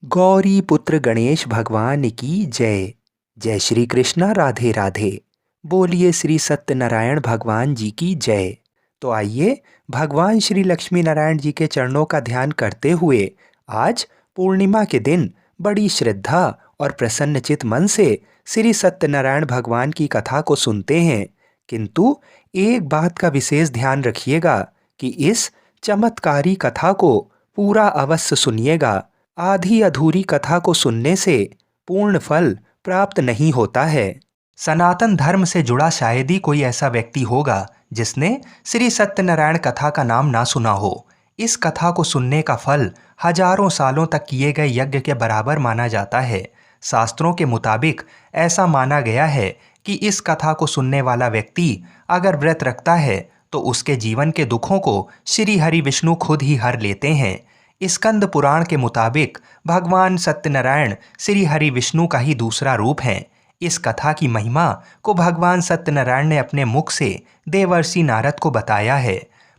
गौरी पुत्र गणेश भगवान की जय। जय श्री कृष्णा, राधे राधे। बोलिए श्री सत्यनारायण भगवान जी की जय। तो आइए भगवान श्री लक्ष्मी नारायण जी के चरणों का ध्यान करते हुए आज पूर्णिमा के दिन बड़ी श्रद्धा और प्रसन्नचित मन से श्री सत्यनारायण भगवान की कथा को सुनते हैं। किंतु एक बात का विशेष ध्यान रखिएगा कि इस चमत्कारी कथा को पूरा अवश्य सुनिएगा। आधी अधूरी कथा को सुनने से पूर्ण फल प्राप्त नहीं होता है। सनातन धर्म से जुड़ा शायद ही कोई ऐसा व्यक्ति होगा जिसने श्री सत्यनारायण कथा का नाम ना सुना हो। इस कथा को सुनने का फल हजारों सालों तक किए गए यज्ञ के बराबर माना जाता है। शास्त्रों के मुताबिक ऐसा माना गया है कि इस कथा को सुनने वाला व्यक्ति अगर व्रत रखता है तो उसके जीवन के दुखों को श्री हरि विष्णु खुद ही हर लेते हैं। स्कंद पुराण के मुताबिक भगवान सत्यनारायण श्री हरि विष्णु का ही दूसरा रूप हैं। इस कथा की महिमा को भगवान सत्यनारायण ने अपने मुख से देवर्षि नारद को बताया है।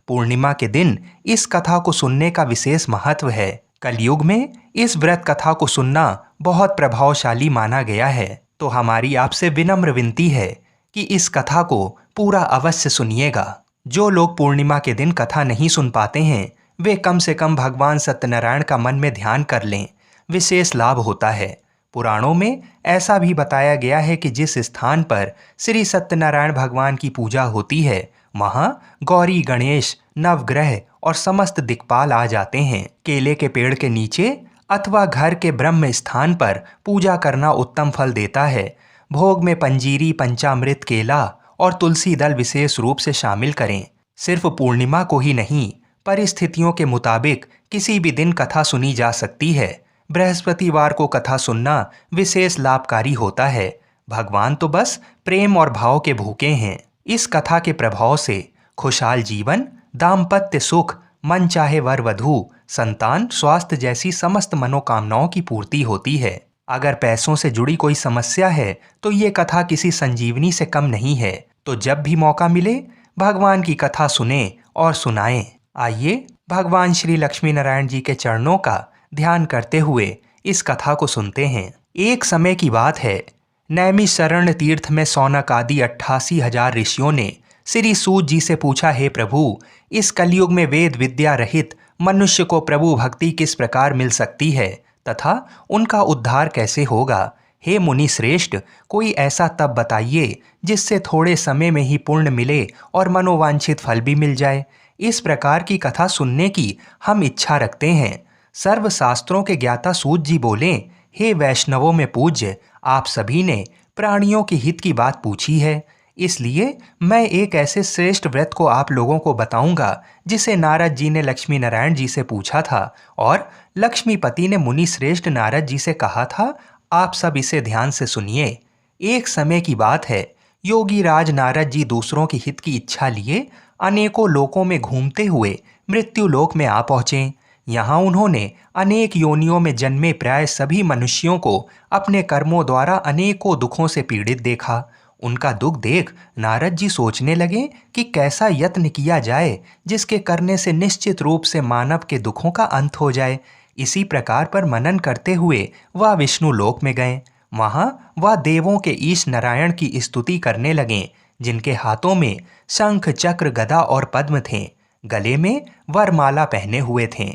पूर्णिमा के दिन इस कथा को सुनने का विशेष महत्व है। कलयुग में इस व्रत कथा को सुनना बहुत प्रभावशाली माना गया है। तो हमारी आपसे विनम्र विनती है कि इस कथा को पूरा अवश्य सुनिएगा। जो लोग पूर्णिमा के दिन कथा नहीं सुन पाते हैं वे कम से कम भगवान सत्यनारायण का मन में ध्यान कर लें, विशेष लाभ होता है। पुराणों में ऐसा भी बताया गया है कि जिस स्थान पर श्री सत्यनारायण भगवान की पूजा होती है वहाँ गौरी, गणेश, नवग्रह और समस्त दिक्पाल आ जाते हैं। केले के पेड़ के नीचे अथवा घर के ब्रह्म स्थान पर पूजा करना उत्तम फल देता है। भोग में पंजीरी, पंचामृत, केला और तुलसी दल विशेष रूप से शामिल करें। सिर्फ पूर्णिमा को ही नहीं, परिस्थितियों के मुताबिक किसी भी दिन कथा सुनी जा सकती है। बृहस्पतिवार को कथा सुनना विशेष लाभकारी होता है। भगवान तो बस प्रेम और भाव के भूखे हैं। इस कथा के प्रभाव से खुशहाल जीवन, दाम्पत्य सुख, मन चाहे वर वधू, संतान, स्वास्थ्य जैसी समस्त मनोकामनाओं की पूर्ति होती है। अगर पैसों से जुड़ी कोई समस्या है तो ये कथा किसी संजीवनी से कम नहीं है। तो जब भी मौका मिले भगवान की कथा सुने और सुनाएं। आइए भगवान श्री लक्ष्मी नारायण जी के चरणों का ध्यान करते हुए इस कथा को सुनते हैं। एक समय की बात है, नैमिषारण्य तीर्थ में सौनक आदि 88,000 ऋषियों ने श्री सूत जी से पूछा, हे प्रभु, इस कलयुग में वेद विद्या रहित मनुष्य को प्रभु भक्ति किस प्रकार मिल सकती है तथा उनका उद्धार कैसे होगा। हे मुनि श्रेष्ठ, कोई ऐसा तप बताइए जिससे थोड़े समय में ही पुण्य मिले और मनोवांछित फल भी मिल जाए। इस प्रकार की कथा सुनने की हम इच्छा रखते हैं। सर्वशास्त्रों के ज्ञाता सूत जी बोले, हे वैष्णवों में पूज्य, आप सभी ने प्राणियों के हित की बात पूछी है, इसलिए मैं एक ऐसे श्रेष्ठ व्रत को आप लोगों को बताऊंगा जिसे नारद जी ने लक्ष्मी नारायण जी से पूछा था और लक्ष्मीपति ने मुनि श्रेष्ठ नारद जी से कहा था, आप सब इसे ध्यान से सुनिए। एक समय की बात है, योगी राज नारद जी दूसरों के हित की इच्छा लिए अनेकों लोकों में घूमते हुए मृत्यु लोक में आ पहुंचे। यहाँ उन्होंने अनेक योनियों में जन्मे प्राय सभी मनुष्यों को अपने कर्मों द्वारा अनेकों दुखों से पीड़ित देखा। उनका दुख देख नारद जी सोचने लगे कि कैसा यत्न किया जाए जिसके करने से निश्चित रूप से मानव के दुखों का अंत हो जाए। इसी प्रकार पर मनन करते हुए वह विष्णु लोक में गए। वहाँ वह देवों के ईश नारायण की स्तुति करने लगे, जिनके हाथों में शंख, चक्र, गदा और पद्म थे। गले में वरमाला पहने हुए थे।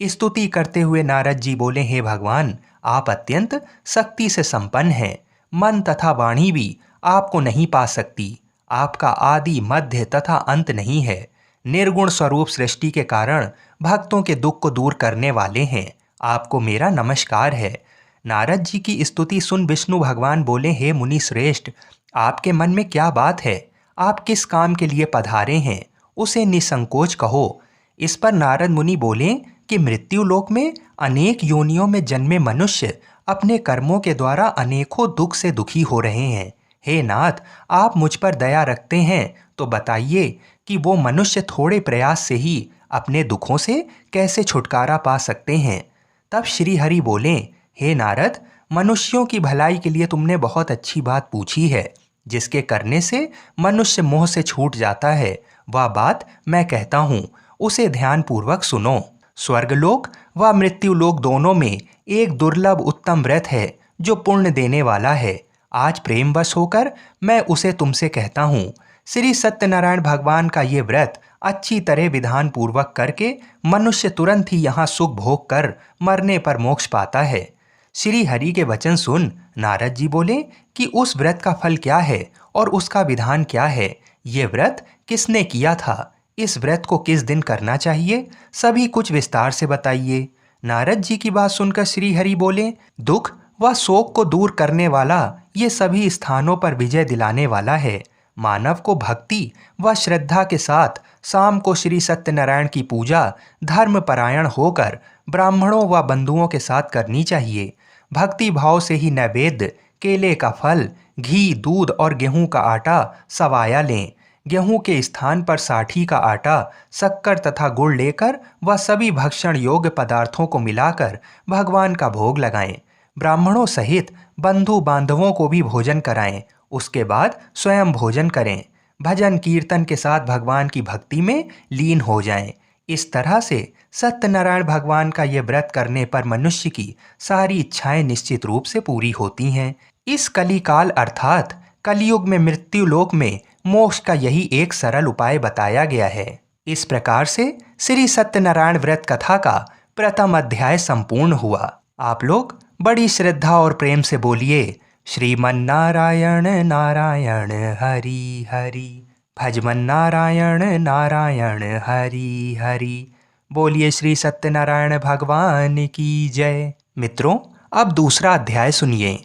स्तुति करते हुए नारद जी बोले, हे भगवान, आप अत्यंत शक्ति से संपन्न हैं। मन तथा वाणी भी आपको नहीं पा सकती। आपका आदि, मध्य तथा अंत नहीं है। निर्गुण स्वरूप सृष्टि के कारण भक्तों के दुख को दूर करने वाले हैं। आपको मेरा नमस्कार है। नारद जी की स्तुति सुन विष्णु भगवान बोले, हे मुनि श्रेष्ठ, आपके मन में क्या बात है? आप किस काम के लिए पधारे हैं? उसे निसंकोच कहो। इस पर नारद मुनि बोले कि मृत्यु लोक में अनेक योनियों में जन्मे मनुष्य अपने कर्मों के द्वारा अनेकों दुख से दुखी हो रहे हैं। हे नाथ, आप मुझ पर दया रखते हैं तो बताइए कि वो मनुष्य थोड़े प्रयास से ही अपने दुखों से कैसे छुटकारा पा सकते हैं। तब श्री हरि बोले, हे नारद, मनुष्यों की भलाई के लिए तुमने बहुत अच्छी बात पूछी है। जिसके करने से मनुष्य मोह से छूट जाता है, वह बात मैं कहता हूँ, उसे ध्यान पूर्वक सुनो। स्वर्गलोक व मृत्युलोक दोनों में एक दुर्लभ उत्तम व्रत है जो पुण्य देने वाला है। आज प्रेमवश होकर मैं उसे तुमसे कहता हूँ। श्री सत्यनारायण भगवान का ये व्रत अच्छी तरह विधान पूर्वक करके मनुष्य तुरंत ही यहाँ सुख भोग कर मरने पर मोक्ष पाता है। श्री हरि के वचन सुन नारद जी बोले कि उस व्रत का फल क्या है और उसका विधान क्या है। ये व्रत किसने किया था, इस व्रत को किस दिन करना चाहिए, सभी कुछ विस्तार से बताइए। नारद जी की बात सुनकर श्री हरि बोले, दुख व शोक को दूर करने वाला, ये सभी स्थानों पर विजय दिलाने वाला है। मानव को भक्ति व श्रद्धा के साथ शाम को श्री सत्यनारायण की पूजा धर्मपरायण होकर ब्राह्मणों व बंधुओं के साथ करनी चाहिए। भक्ति भाव से ही नैवेद्य, केले का फल, घी, दूध और गेहूं का आटा सवाया लें। गेहूं के स्थान पर साठी का आटा, शक्कर तथा गुड़ लेकर वह सभी भक्षण योग्य पदार्थों को मिलाकर भगवान का भोग लगाएं। ब्राह्मणों सहित बंधु बांधवों को भी भोजन कराएं। उसके बाद स्वयं भोजन करें। भजन कीर्तन के साथ भगवान की भक्ति में लीन हो जाएं। इस तरह से सत्यनारायण भगवान का ये व्रत करने पर मनुष्य की सारी इच्छाएं निश्चित रूप से पूरी होती हैं। इस कलिकाल अर्थात कलयुग में मृत्युलोक में मोक्ष का यही एक सरल उपाय बताया गया है। इस प्रकार से श्री सत्यनारायण व्रत कथा का प्रथम अध्याय संपूर्ण हुआ। आप लोग बड़ी श्रद्धा और प्रेम से बोलिए, श्रीमन नारायण नारायण हरि हरि, भजमन नारायण नारायण हरि हरि। बोलिए श्री सत्यनारायण भगवान की जय। मित्रों, अब दूसरा अध्याय सुनिए।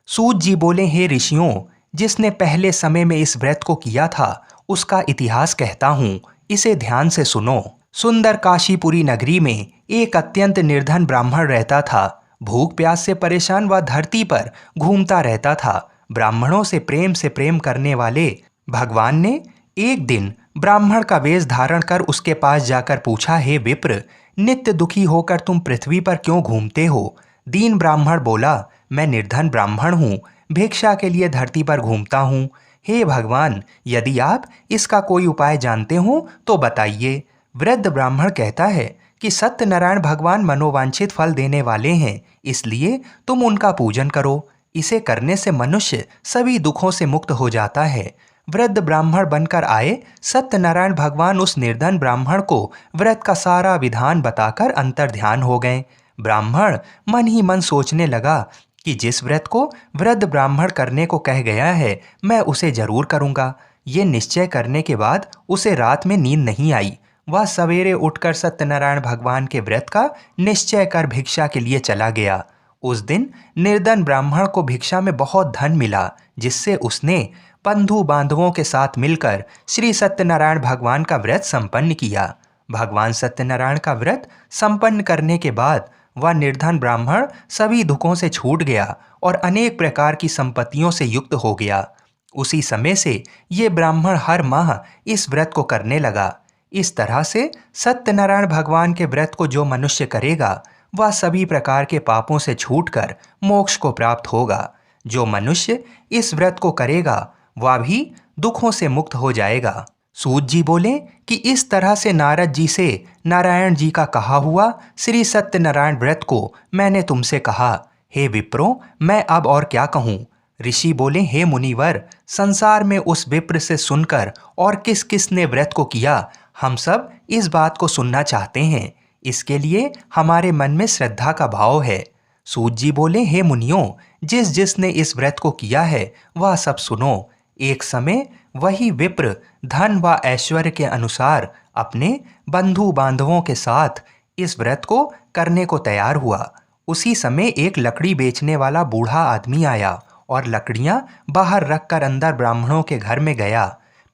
सूत जी बोले, हे ऋषियों, जिसने पहले समय में इस व्रत को किया था उसका इतिहास कहता हूँ, इसे ध्यान से सुनो। सुंदर काशीपुरी नगरी में एक अत्यंत निर्धन ब्राह्मण रहता था। भूख प्यास से परेशान वह धरती पर घूमता रहता था। ब्राह्मणों से प्रेम करने वाले भगवान ने एक दिन ब्राह्मण का वेश धारण कर उसके पास जाकर पूछा, हे विप्र, नित्य दुखी होकर तुम पृथ्वी पर क्यों घूमते हो? दीन ब्राह्मण बोला, मैं निर्धन ब्राह्मण हूँ, भिक्षा के लिए धरती पर घूमता हूँ। हे भगवान, यदि आप इसका कोई उपाय जानते हो तो बताइए। वृद्ध ब्राह्मण कहता है कि सत्यनारायण भगवान मनोवांछित फल देने वाले हैं, इसलिए तुम उनका पूजन करो। इसे करने से मनुष्य सभी दुखों से मुक्त हो जाता है। वृद्ध ब्राह्मण बनकर आए सत्यनारायण भगवान उस निर्धन ब्राह्मण को व्रत का सारा विधान बताकर अंतर्ध्यान हो गए। ब्राह्मण मन ही मन सोचने लगा कि जिस व्रत को वृद्ध ब्राह्मण करने को कह गया है, मैं उसे जरूर करूँगा। ये निश्चय करने के बाद उसे रात में नींद नहीं आई। वह सवेरे उठकर सत्यनारायण भगवान के व्रत का निश्चय कर भिक्षा के लिए चला गया। उस दिन निर्धन ब्राह्मण को भिक्षा में बहुत धन मिला, जिससे उसने बंधु बांधवों के साथ मिलकर श्री सत्यनारायण भगवान का व्रत संपन्न किया। भगवान सत्यनारायण का व्रत संपन्न करने के बाद वह निर्धन ब्राह्मण सभी दुखों से छूट गया और अनेक प्रकार की संपत्तियों से युक्त हो गया। उसी समय से ये ब्राह्मण हर माह इस व्रत को करने लगा। इस तरह से सत्यनारायण भगवान के व्रत को जो मनुष्य करेगा वह सभी प्रकार के पापों से छूटकर मोक्ष को प्राप्त होगा। जो मनुष्य इस व्रत को करेगा वह भी दुखों से मुक्त हो जाएगा। सूत जी बोले कि इस तरह से नारद जी से नारायण जी का कहा हुआ श्री सत्यनारायण व्रत को मैंने तुमसे कहा। हे विप्रो, मैं अब और क्या कहूँ? ऋषि बोले, हे मुनिवर, संसार में उस विप्र से सुनकर और किस किस ने व्रत को किया, हम सब इस बात को सुनना चाहते हैं। इसके लिए हमारे मन में श्रद्धा का भाव है। सूत जी बोले, हे मुनियों, जिस जिसने इस व्रत को किया है वह सब सुनो। एक समय वही विप्र धन व ऐश्वर्य के अनुसार अपने बंधु बांधवों के साथ इस व्रत को करने को तैयार हुआ। उसी समय एक लकड़ी बेचने वाला बूढ़ा आदमी आया और लकड़ियां बाहर रखकर अंदर ब्राह्मणों के घर में गया।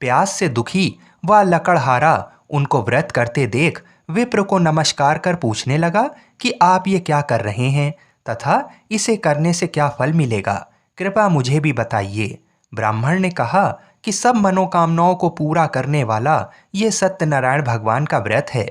प्यास से दुखी वह लकड़हारा उनको व्रत करते देख विप्र को नमस्कार कर पूछने लगा कि आप ये क्या कर रहे हैं तथा इसे करने से क्या फल मिलेगा, कृपया मुझे भी बताइए। ब्राह्मण ने कहा कि सब मनोकामनाओं को पूरा करने वाला ये सत्यनारायण भगवान का व्रत है।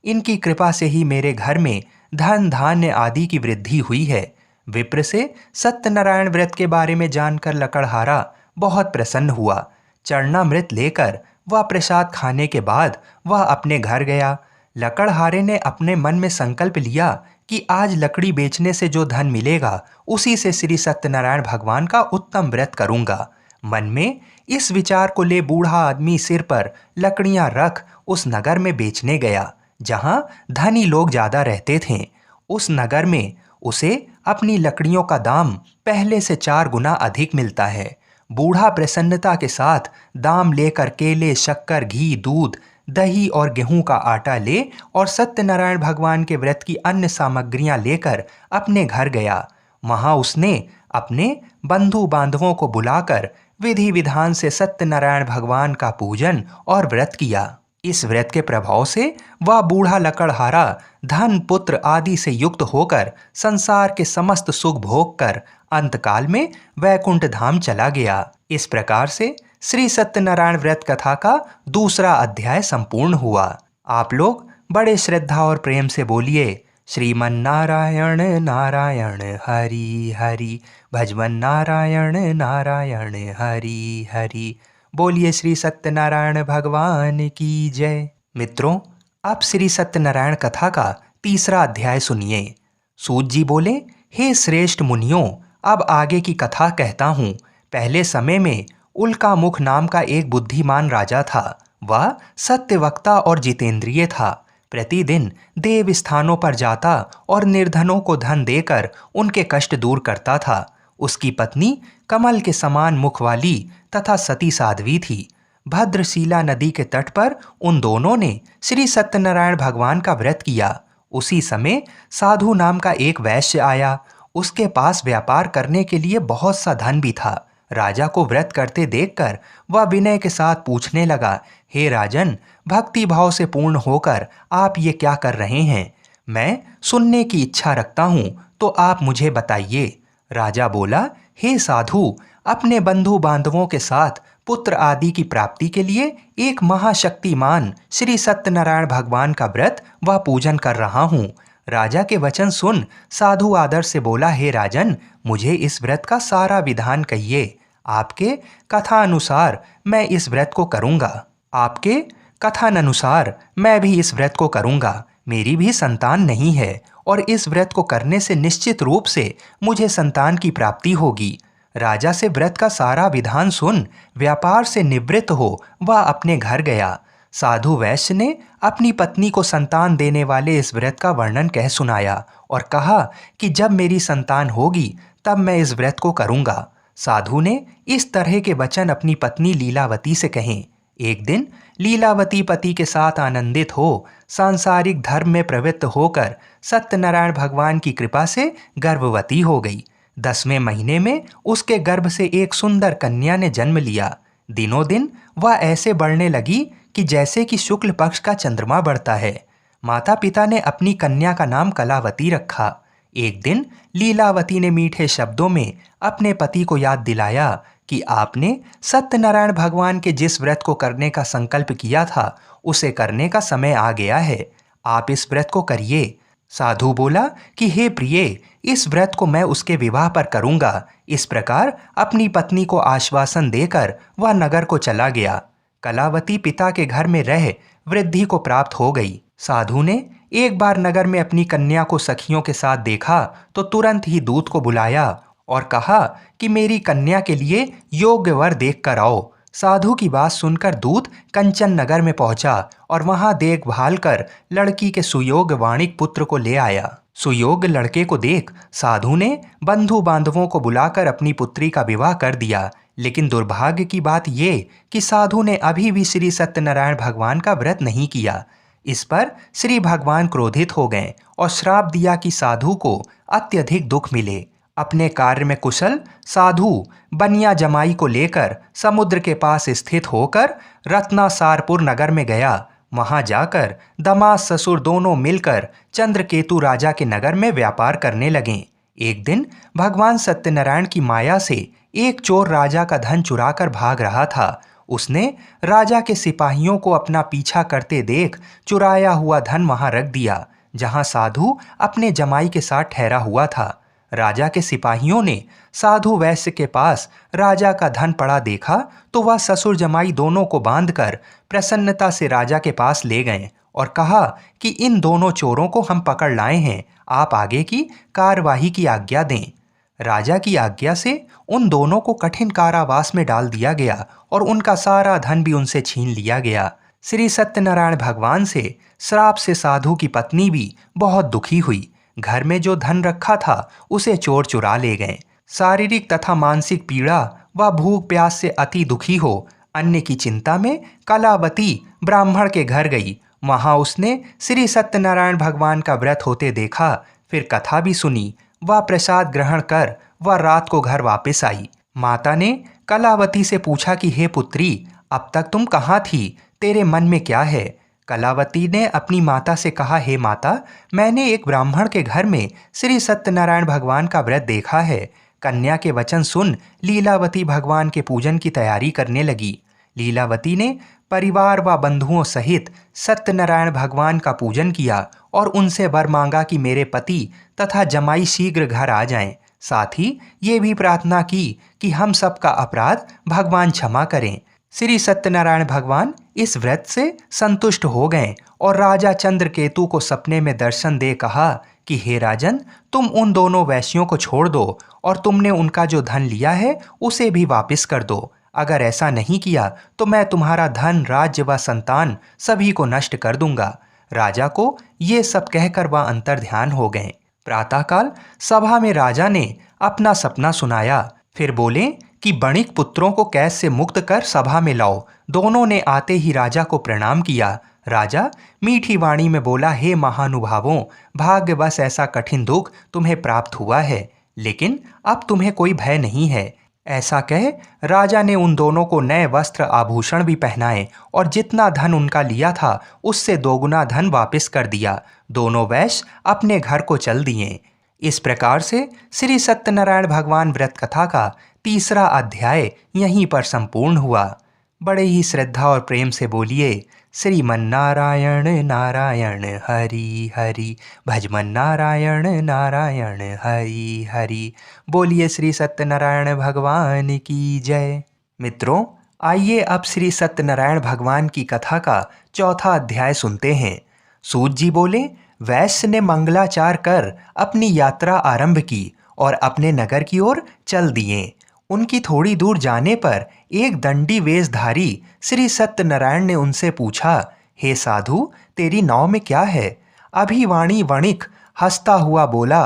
इनकी कृपा से ही मेरे घर में धन धान्य आदि की वृद्धि हुई है। विप्र से सत्यनारायण व्रत के बारे में जानकर लकड़हारा बहुत प्रसन्न हुआ। चरणामृत लेकर वह प्रसाद खाने के बाद वह अपने घर गया। लकड़हारे ने अपने मन में संकल्प लिया कि आज लकड़ी बेचने से जो धन मिलेगा उसी से श्री सत्यनारायण भगवान का उत्तम व्रत करूंगा। मन में इस विचार को ले बूढ़ा आदमी सिर पर लकड़ियां रख उस नगर में बेचने गया जहां धनी लोग ज्यादा रहते थे। उस नगर में उसे अपनी लकड़ियों का दाम पहले से 4 गुना अधिक मिलता है। बूढ़ा प्रसन्नता के साथ दाम लेकर केले, शक्कर, घी, दूध, दही और गेहूं का आटा ले और सत्यनारायण भगवान के व्रत की अन्य सामग्रियां लेकर अपने घर गया। वहां उसने अपने बंधु बांधवों को बुलाकर विधि विधान से सत्यनारायण भगवान का पूजन और व्रत किया। इस व्रत के प्रभाव से वह बूढ़ा लकड़हारा धन, पुत्र आदि से युक्त होकर संसार के समस्त सुख भोग कर अंतकाल में वैकुंठ धाम चला गया। इस प्रकार से श्री सत्यनारायण व्रत कथा का दूसरा अध्याय संपूर्ण हुआ। आप लोग बड़े श्रद्धा और प्रेम से बोलिए, श्रीमन नारायण नारायण हरि हरि, भजमन नारायण नारायण हरि हरि। बोलिए श्री सत्यनारायण भगवान की जय। मित्रों, अब श्री सत्यनारायण कथा का तीसरा अध्याय सुनिए। सूत जी बोले, हे श्रेष्ठ मुनियों, अब आगे की कथा कहता हूँ। पहले समय में उल्का मुख नाम का एक बुद्धिमान राजा था। वह सत्यवक्ता और जितेंद्रिय था। प्रतिदिन देव स्थानों पर जाता और निर्धनों को धन देकर उनके कष्ट दूर करता था। उसकी पत्नी कमल के समान मुख वाली तथा सती साध्वी थी। भद्रशिला नदी के तट पर उन दोनों ने श्री सत्यनारायण भगवान का व्रत किया। उसी समय साधु नाम का एक वैश्य आया। उसके पास व्यापार करने के लिए बहुत सा धन भी था। राजा को व्रत करते देखकर वह विनय के साथ पूछने लगा, हे राजन, भक्ति भाव से पूर्ण होकर आप ये क्या कर रहे हैं? मैं सुनने की इच्छा रखता हूँ, तो आप मुझे बताइए। राजा बोला, हे साधु, अपने बंधु बांधवों के साथ पुत्र आदि की प्राप्ति के लिए एक महाशक्तिमान श्री सत्यनारायण भगवान का व्रत व पूजन कर रहा हूँ। राजा के वचन सुन साधु आदर से बोला, हे राजन, मुझे इस व्रत का सारा विधान कहिए। आपके कथानुसार मैं इस व्रत को करूँगा। आपके कथानुसार मैं भी इस व्रत को करूँगा। मेरी भी संतान नहीं है और इस व्रत को करने से निश्चित रूप से मुझे संतान की प्राप्ति होगी। राजा से व्रत का सारा विधान सुन व्यापार से निवृत्त हो वह अपने घर गया। साधु वैश्य ने अपनी पत्नी को संतान देने वाले इस व्रत का वर्णन कह सुनाया और कहा कि जब मेरी संतान होगी तब मैं इस व्रत को करूँगा। साधु ने इस तरह के वचन अपनी पत्नी लीलावती से कहे। एक दिन लीलावती पति के साथ आनंदित हो सांसारिक धर्म में प्रवृत्त होकर सत्यनारायण भगवान की कृपा से गर्भवती हो गई। 10वें महीने में उसके गर्भ से एक सुंदर कन्या ने जन्म लिया। दिनों दिन वह ऐसे बढ़ने लगी कि जैसे कि शुक्ल पक्ष का चंद्रमा बढ़ता है। माता पिता ने अपनी कन्या का नाम कलावती रखा। एक दिन लीलावती ने मीठे शब्दों में अपने पति को याद दिलाया कि आपने सत्यनारायण भगवान के जिस व्रत को करने का संकल्प किया था उसे करने का समय आ गया है। आप इस व्रत को करिए। साधु बोला कि हे प्रिय, इस व्रत को मैं उसके विवाह पर करूंगा। इस प्रकार अपनी पत्नी को आश्वासन देकर वह नगर को चला गया। कलावती पिता के घर में रह वृद्धि को प्राप्त हो गई। साधु ने एक बार नगर में अपनी कन्या को सखियों के साथ देखा तो तुरंत ही दूत को बुलाया और कहा कि मेरी कन्या के लिए योग्य वर देख कर आओ। साधु की बात सुनकर दूत कंचन नगर में पहुंचा और वहां देखभाल कर लड़की के सुयोग्य वाणिक पुत्र को ले आया। सुयोग्य लड़के को देख साधु ने बंधु बांधवों को बुलाकर अपनी पुत्री का विवाह कर दिया। लेकिन दुर्भाग्य की बात ये कि साधु ने अभी भी श्री सत्यनारायण भगवान का व्रत नहीं किया। इस पर श्री भगवान क्रोधित हो गए और श्राप दिया कि साधु को अत्यधिक दुख मिले। अपने कार्य में कुशल साधु बनिया जमाई को लेकर समुद्र के पास स्थित होकर रत्नासारपुर नगर में गया। वहां जाकर दामाद ससुर दोनों मिलकर चंद्रकेतु राजा के नगर में व्यापार करने लगे। एक दिन भगवान सत्यनारायण की माया से एक चोर राजा का धन चुराकर भाग रहा था। उसने राजा के सिपाहियों को अपना पीछा करते देख चुराया हुआ धन वहां रख दिया जहां साधु अपने जमाई के साथ ठहरा हुआ था। राजा के सिपाहियों ने साधु वैश्य के पास राजा का धन पड़ा देखा तो वह ससुर जमाई दोनों को बांधकर प्रसन्नता से राजा के पास ले गए और कहा कि इन दोनों चोरों को हम पकड़ लाए हैं, आप आगे की कार्यवाही की आज्ञा दें। राजा की आज्ञा से उन दोनों को कठिन कारावास में डाल दिया गया और उनका सारा धन भी उनसे छीन लिया गया। श्री सत्यनारायण भगवान से श्राप से साधु की पत्नी भी बहुत दुखी हुई। घर में जो धन रखा था उसे चोर चुरा ले गए। शारीरिक तथा मानसिक पीड़ा व भूख प्यास से अति दुखी हो अन्न की चिंता में कलावती ब्राह्मण के घर गई। वहां उसने श्री सत्यनारायण भगवान का व्रत होते देखा, फिर कथा भी सुनी। वह प्रसाद ग्रहण कर वह रात को घर वापस आई। माता ने कलावती से पूछा कि हे पुत्री, अब तक तुम कहाँ थी, तेरे मन में क्या है? कलावती ने अपनी माता से कहा, हे माता, मैंने एक ब्राह्मण के घर में श्री सत्यनारायण भगवान का व्रत देखा है। कन्या के वचन सुन लीलावती भगवान के पूजन की तैयारी करने लगी। लीलावती ने परिवार व बंधुओं सहित सत्यनारायण भगवान का पूजन किया और उनसे वर मांगा कि मेरे पति तथा जमाई शीघ्र घर आ जाएं। साथ ही ये भी प्रार्थना की कि हम सबका अपराध भगवान क्षमा करें। श्री सत्यनारायण भगवान इस व्रत से संतुष्ट हो गए और राजा चंद्रकेतु को सपने में दर्शन दे कहा कि हे राजन, तुम उन दोनों वैश्यों को छोड़ दो और तुमने उनका जो धन लिया है उसे भी वापस कर दो। अगर ऐसा नहीं किया तो मैं तुम्हारा धन, राज्य व संतान सभी को नष्ट कर दूंगा। राजा को ये सब कहकर वह अंतर्ध्यान हो गए। प्रातःकाल सभा में राजा ने अपना सपना सुनाया। फिर बोले कि बणिक पुत्रों को कैद से मुक्त कर सभा में लाओ। दोनों ने आते ही राजा को प्रणाम किया। राजा मीठी वाणी में बोला, हे महानुभावों, भाग्यवश ऐसा कठिन दुख तुम्हें प्राप्त हुआ है, लेकिन अब तुम्हें कोई भय नहीं है। ऐसा कह राजा ने उन दोनों को नए वस्त्र आभूषण भी पहनाए और जितना धन उनका लिया था उससे दोगुना धन वापस कर दिया। दोनों वैश्य अपने घर को चल दिए। इस प्रकार से श्री सत्यनारायण भगवान व्रत कथा का तीसरा अध्याय यहीं पर संपूर्ण हुआ। बड़े ही श्रद्धा और प्रेम से बोलिए, श्रीमन नारायण नारायण हरि हरि, भजमन नारायण नारायण हरि हरि। बोलिए श्री सत्यनारायण भगवान की जय। मित्रों, आइए अब श्री सत्यनारायण भगवान की कथा का चौथा अध्याय सुनते हैं। सूत जी बोले, वैश्य ने मंगलाचार कर अपनी यात्रा आरंभ की और अपने नगर की ओर चल दिए। उनकी थोड़ी दूर जाने पर एक दंडी वेशधारी श्री सत्यनारायण ने उनसे पूछा, हे साधु, तेरी नाव में क्या है? अभिवाणी वणिक हंसता हुआ बोला,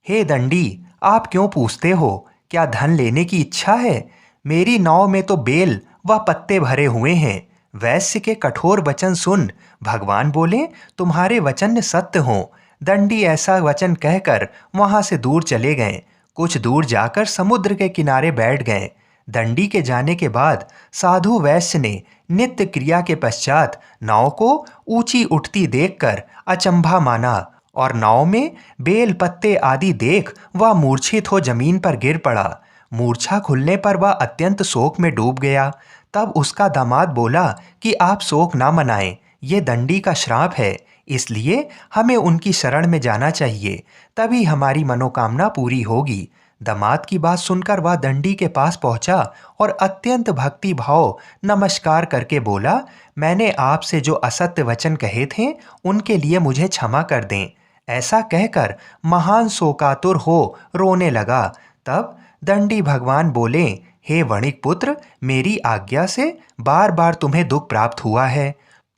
हे दंडी, आप क्यों पूछते हो? क्या धन लेने की इच्छा है? मेरी नाव में तो बेल व पत्ते भरे हुए हैं। वैश्य के कठोर वचन सुन भगवान बोले, तुम्हारे वचन सत्य हों। दंडी ऐसा वचन कहकर वहां से दूर चले गए। कुछ दूर जाकर समुद्र के किनारे बैठ गए। दंडी के जाने के बाद साधु वैश्य ने नित्य क्रिया के पश्चात नाव को ऊंची उठती देखकर अचंभा माना और नाव में बेल पत्ते आदि देख वह मूर्छित हो जमीन पर गिर पड़ा। मूर्छा खुलने पर वह अत्यंत शोक में डूब गया। तब उसका दामाद बोला कि आप शोक ना मनाएं, ये दंडी का श्राप है, इसलिए हमें उनकी शरण में जाना चाहिए, तभी हमारी मनोकामना पूरी होगी। दामाद की बात सुनकर वह दंडी के पास पहुंचा और अत्यंत भक्ति भाव नमस्कार करके बोला, मैंने आपसे जो असत्य वचन कहे थे उनके लिए मुझे क्षमा कर दें। ऐसा कहकर महान शोकातुर हो रोने लगा। तब दंडी भगवान बोले, हे वणिक पुत्र, मेरी आज्ञा से बार बार तुम्हें दुख प्राप्त हुआ है।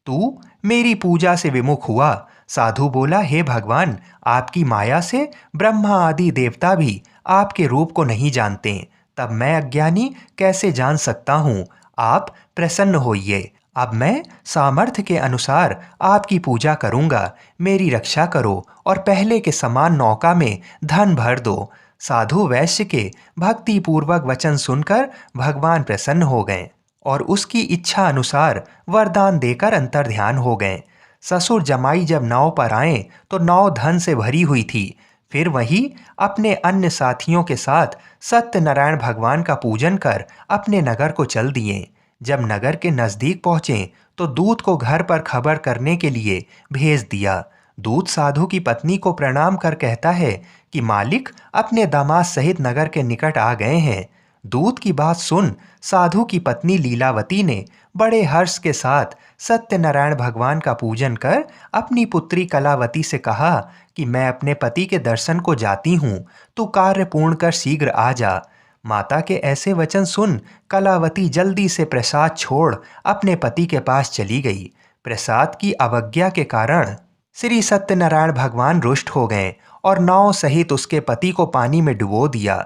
तू मेरी पूजा से विमुख हुआ। साधु बोला, हे भगवान, आपकी माया से ब्रह्मा आदि देवता भी आपके रूप को नहीं जानते, तब मैं अज्ञानी कैसे जान सकता हूँ? आप प्रसन्न होइए। अब मैं सामर्थ्य के अनुसार आपकी पूजा करूँगा। मेरी रक्षा करो और पहले के समान नौका में धन भर दो। साधु वैश्य के भक्ति पूर्वक वचन सुनकर भगवान प्रसन्न हो गए और उसकी इच्छा अनुसार वरदान देकर अंतर्ध्यान हो गए। ससुर जमाई जब नाव पर आए तो नाव धन से भरी हुई थी। फिर वही अपने अन्य साथियों के साथ सत्यनारायण भगवान का पूजन कर अपने नगर को चल दिए। जब नगर के नज़दीक पहुँचे तो दूत को घर पर खबर करने के लिए भेज दिया। दूत साधु की पत्नी को प्रणाम कर कहता है कि मालिक अपने दामाद सहित नगर के निकट आ गए हैं। दूत की बात सुन साधु की पत्नी लीलावती ने बड़े हर्ष के साथ सत्यनारायण भगवान का पूजन कर अपनी पुत्री कलावती से कहा कि मैं अपने पति के दर्शन को जाती हूँ, तू कार्य पूर्ण कर शीघ्र आ जा। माता के ऐसे वचन सुन कलावती जल्दी से प्रसाद छोड़ अपने पति के पास चली गई। प्रसाद की अवज्ञा के कारण श्री सत्यनारायण भगवान रुष्ट हो गए और नाव सहित उसके पति को पानी में डुबो दिया।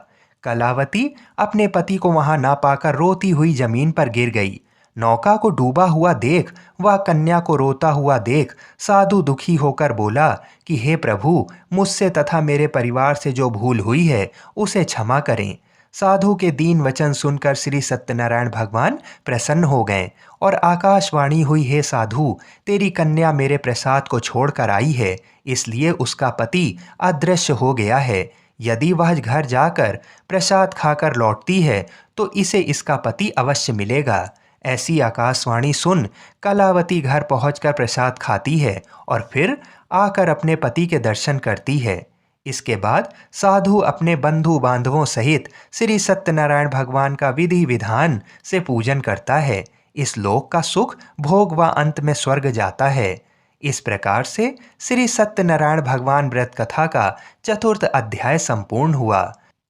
कलावती अपने पति को वहां ना पाकर रोती हुई जमीन पर गिर गई। नौका को डूबा हुआ देख वह कन्या को रोता हुआ देख साधु दुखी होकर बोला कि हे प्रभु, मुझसे तथा मेरे परिवार से जो भूल हुई है उसे क्षमा करें। साधु के दीन वचन सुनकर श्री सत्यनारायण भगवान प्रसन्न हो गए और आकाशवाणी हुई, हे साधु, तेरी कन्या मेरे प्रसाद को छोड़कर आई है, इसलिए उसका पति अदृश्य हो गया है। यदि वह घर जाकर प्रसाद खाकर लौटती है तो इसे इसका पति अवश्य मिलेगा। ऐसी आकाशवाणी सुन कलावती घर पहुंचकर प्रसाद खाती है और फिर आकर अपने पति के दर्शन करती है। इसके बाद साधु अपने बंधु बांधवों सहित श्री सत्यनारायण भगवान का विधि विधान से पूजन करता है। इस लोक का सुख भोग व अंत में स्वर्ग जाता है। इस प्रकार से श्री सत्यनारायण भगवान व्रत कथा का चतुर्थ अध्याय संपूर्ण हुआ।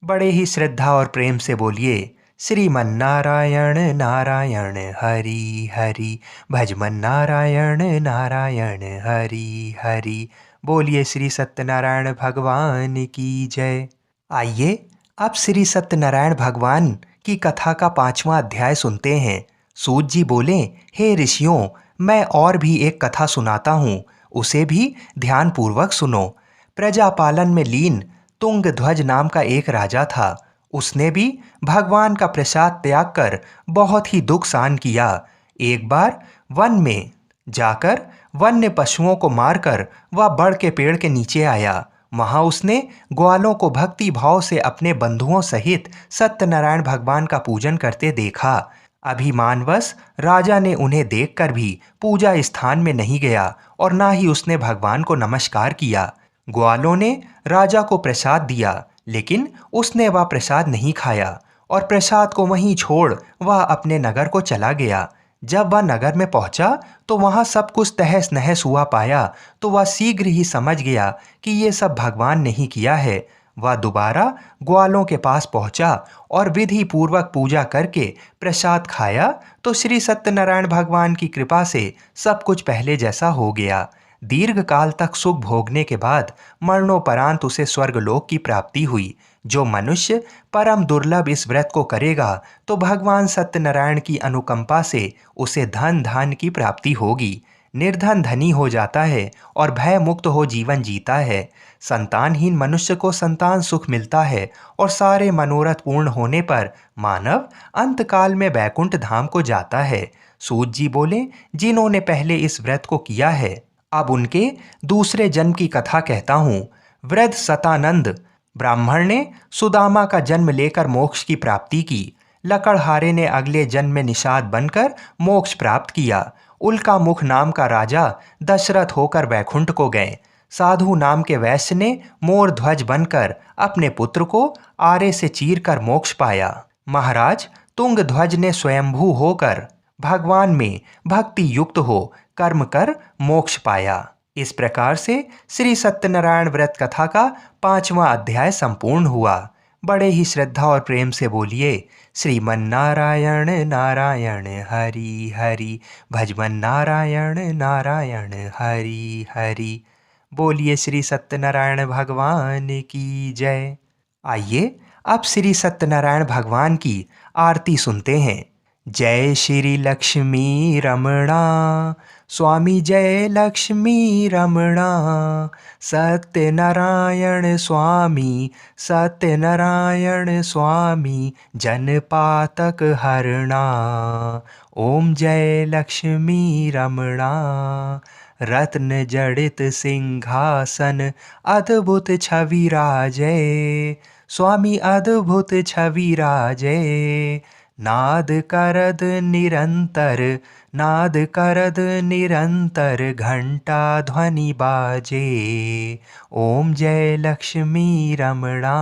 बड़े ही श्रद्धा और प्रेम से बोलिए, श्रीमन्नारायण नारायण हरि हरि, भजमन नारायण नारायण हरि हरि। बोलिए श्री सत्यनारायण भगवान की जय। आइए अब श्री सत्यनारायण भगवान की कथा का 5वां अध्याय सुनते हैं। सूत जी बोले, हे ऋषियों, मैं और भी एक कथा सुनाता हूँ, उसे भी ध्यानपूर्वक सुनो। प्रजापालन में लीन तुंगध्वज नाम का एक राजा था। उसने भी भगवान का प्रसाद त्याग कर बहुत ही दुख सहन किया। एक बार वन में जाकर वन्य पशुओं को मारकर वह बड़ के पेड़ के नीचे आया। वहां उसने ग्वालों को भक्ति भाव से अपने बंधुओं सहित सत्यनारायण भगवान का पूजन करते देखा। अभिमानवश राजा ने उन्हें देखकर भी पूजा स्थान में नहीं गया और ना ही उसने भगवान को नमस्कार किया। ग्वालों ने राजा को प्रसाद दिया, लेकिन उसने वह प्रसाद नहीं खाया और प्रसाद को वहीं छोड़ वह अपने नगर को चला गया। जब वह नगर में पहुंचा तो वहां सब कुछ तहस नहस हुआ पाया तो वह शीघ्र ही समझ गया कि ये सब भगवान ने ही किया है। वह दोबारा ग्वालों के पास पहुंचा और विधि पूर्वक पूजा करके प्रसाद खाया तो श्री सत्यनारायण भगवान की कृपा से सब कुछ पहले जैसा हो गया। दीर्घ काल तक सुख भोगने के बाद मरणोपरांत उसे स्वर्गलोक की प्राप्ति हुई। जो मनुष्य परम दुर्लभ इस व्रत को करेगा तो भगवान सत्यनारायण की अनुकंपा से उसे धन धान की प्राप्ति होगी। निर्धन धनी हो जाता है और भय मुक्त हो जीवन जीता है। संतानहीन मनुष्य को संतान सुख मिलता है और सारे मनोरथ पूर्ण होने पर मानव अंतकाल में बैकुंठ धाम को जाता है। सूत जी बोले, जिन्होंने पहले इस व्रत को किया है अब उनके दूसरे जन्म की कथा कहता हूँ। वृद्ध सतानंद ब्राह्मण ने सुदामा का जन्म लेकर मोक्ष की प्राप्ति की। लकड़हारे ने अगले जन्म में निषाद बनकर मोक्ष प्राप्त किया। उल्का मुख नाम का राजा दशरथ होकर वैकुंठ को गए। साधु नाम के वैश्य ने मोर ध्वज बनकर अपने पुत्र को आरे से चीर कर मोक्ष पाया। महाराज तुंगध्वज ने स्वयंभू होकर भगवान में भक्ति युक्त हो कर्म कर मोक्ष पाया। इस प्रकार से श्री सत्यनारायण व्रत कथा का 5वां अध्याय संपूर्ण हुआ। बड़े ही श्रद्धा और प्रेम से बोलिए, श्रीमन्नारायण नारायण हरि हरि, भजमन नारायण नारायण हरि हरि। बोलिए श्री सत्यनारायण भगवान की जय। आइए अब श्री सत्यनारायण भगवान की आरती सुनते हैं। जय श्री लक्ष्मी रमणा, स्वामी जय लक्ष्मी रमणा, सत्यनारायण स्वामी, सत्यनारायण स्वामी, जनपातक हरणा। ओम जय लक्ष्मी रमणा, रत्न जड़ित सिंहासन, अद्भुत छवि राजय, स्वामी अद्भुत छवि राजय। नाद करद निरंतर, नाद करद निरंतर, घंटा ध्वनि बाजे। ओम जय लक्ष्मी रमणा,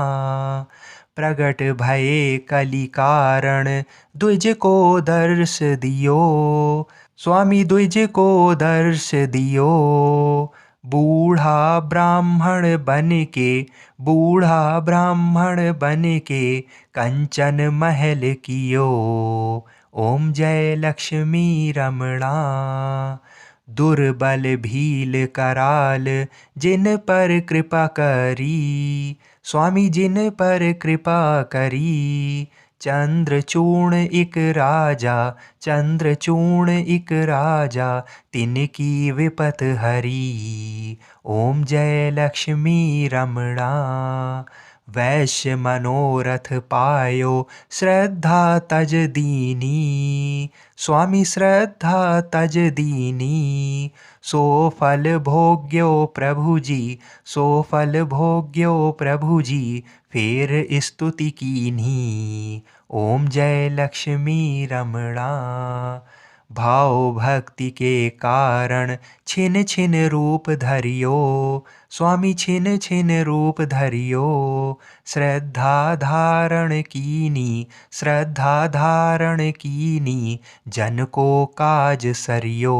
प्रगट भये कलि कारण, द्विज को दर्श दियो। स्वामी द्विज को दर्श दियो। बूढ़ा ब्राह्मण बन के, बूढ़ा ब्राह्मण बन के, कंचन महल कियो। ओम जय लक्ष्मी रमणा। दुर्बल भील कराल, जिन पर कृपा करी। स्वामी जिन पर कृपा करी। चंद्रचूर्ण इक राजा, चंद्रचूर्ण इक राजा, तिनकी विपत हरी। ओम जय लक्ष्मी रमणा। वैश्य मनोरथ पायो, श्रद्धा तज दीनी। स्वामी श्रद्धा तज दीनी। सो फल भोग्यो प्रभु जी, सो फल भोग्यो प्रभु जी, फेर स्तुति कीन्ही। ओम जय लक्ष्मी रमणा। भाव भक्ति के कारण, छिन छिन रूप धरियो। स्वामी छिन छिन रूप धरियो। श्रद्धा धारण कीनी, श्रद्धा धारण कीनी, जन को काज सरियो।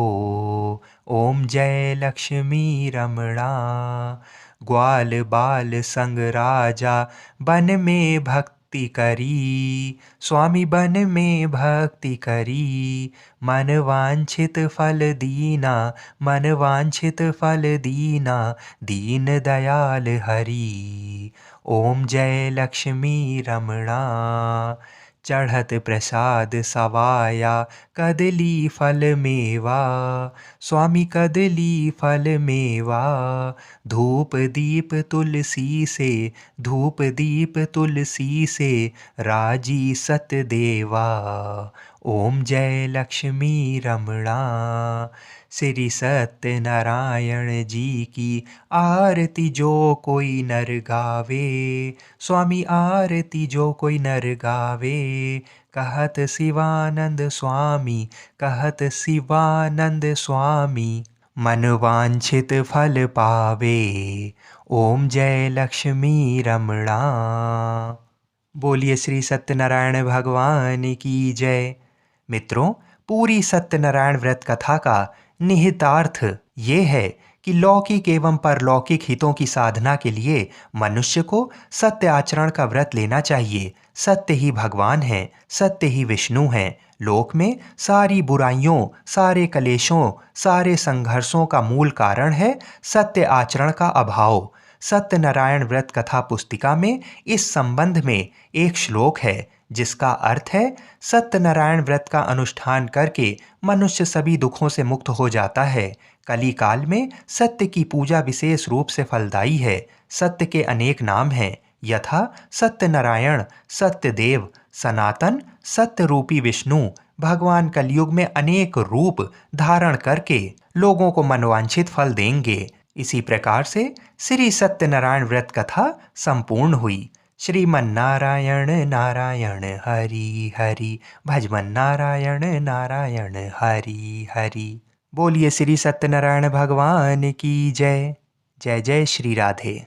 ओम जय लक्ष्मी रमणा। ग्वाल बाल संग राजा, बन में भक्ति करी। स्वामी बन में भक्ति करी। मन वांछित फल दीना, मन वांछित फल दीना, दीन दयाल हरि। ओम जय लक्ष्मी रमणा। चढ़त प्रसाद सवाया, कदली फल मेवा। स्वामी कदली फल मेवा। धूप दीप तुलसी से, धूप दीप तुलसी से, राजी सत देवा। ओम जय लक्ष्मी रमणा। श्री सत्यनारायण जी की आरती जो कोई नर गावे। स्वामी आरती जो कोई नर गावे, कहत शिवानंद स्वामी, कहत शिवानंद स्वामी, मन वांछित फल पावे। ओम जय लक्ष्मी रमणा। बोलिए श्री सत्यनारायण भगवान की जय। मित्रों, पूरी सत्यनारायण व्रत कथा का निहितार्थ ये है कि लौकिक एवं परलौकिक हितों की साधना के लिए मनुष्य को सत्य आचरण का व्रत लेना चाहिए। सत्य ही भगवान है, सत्य ही विष्णु है। लोक में सारी बुराइयों, सारे कलेशों, सारे संघर्षों का मूल कारण है सत्य आचरण का अभाव। सत्यनारायण व्रत कथा पुस्तिका में इस संबंध में एक श्लोक है जिसका अर्थ है, सत्यनारायण व्रत का अनुष्ठान करके मनुष्य सभी दुखों से मुक्त हो जाता है। कली काल में सत्य की पूजा विशेष रूप से फलदायी है। सत्य के अनेक नाम हैं, यथा सत्यनारायण, सत्यदेव, सनातन, सत्य रूपी विष्णु। भगवान कलयुग में अनेक रूप धारण करके लोगों को मनवांछित फल देंगे। इसी प्रकार से श्री सत्यनारायण व्रत कथा संपूर्ण हुई। श्रीमन नारायण नारायण हरि हरि, भजमन नारायण नारायण हरि हरि। बोलिए श्री सत्यनारायण भगवान की जय। जय जय श्री राधे।